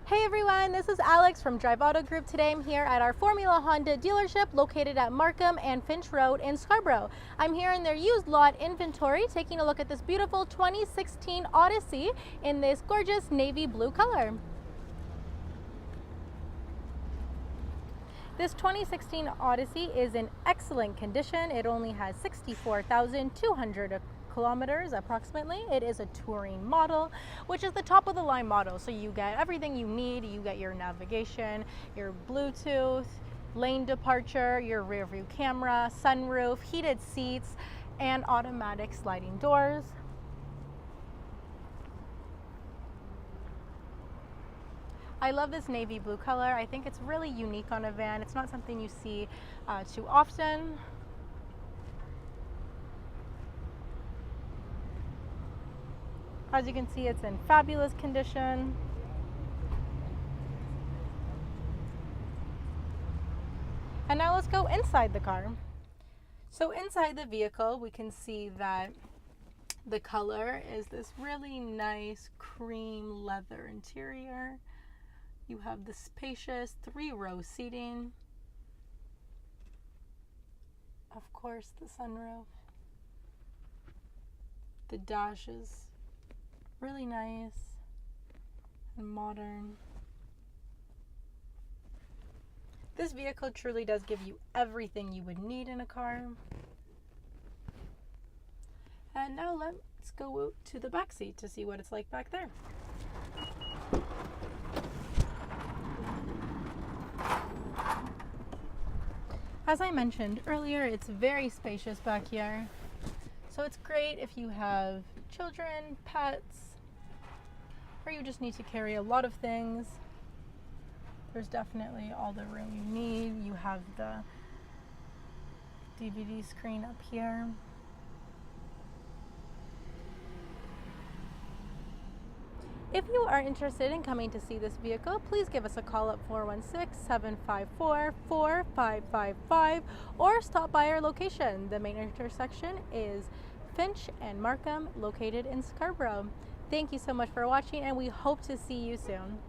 Hey everyone, this is Alex from Drive Auto Group. Today I'm here at our Formula Honda dealership located at Markham and Finch Road in Scarborough. I'm here in their used lot inventory taking a look at this beautiful 2016 Odyssey in this gorgeous navy blue color. This 2016 Odyssey is in excellent condition. It only has 64,200 kilometers approximately. It is a touring model, which is the top of the line model. So you get everything you need. You get your navigation, your Bluetooth, lane departure, your rear view camera, sunroof, heated seats, and automatic sliding doors. I love this navy blue color. I think it's really unique on a van. It's not something you see too often. As you can see, it's in fabulous condition. And now let's go inside the car. So inside the vehicle, we can see that the color is this really nice cream leather interior. You have the spacious 3-row seating. Of course, the sunroof. The dash is really nice and modern. This vehicle truly does give you everything you would need in a car. And now let's go to the back seat to see what it's like back there. As I mentioned earlier, it's very spacious back here. So it's great if you have children, pets, or you just need to carry a lot of things. There's definitely all the room you need. You have the DVD screen up here. If you are interested in coming to see this vehicle, please give us a call at 416-754-4555 or stop by our location. The main intersection is Finch and Markham, located in Scarborough. Thank you so much for watching, and we hope to see you soon.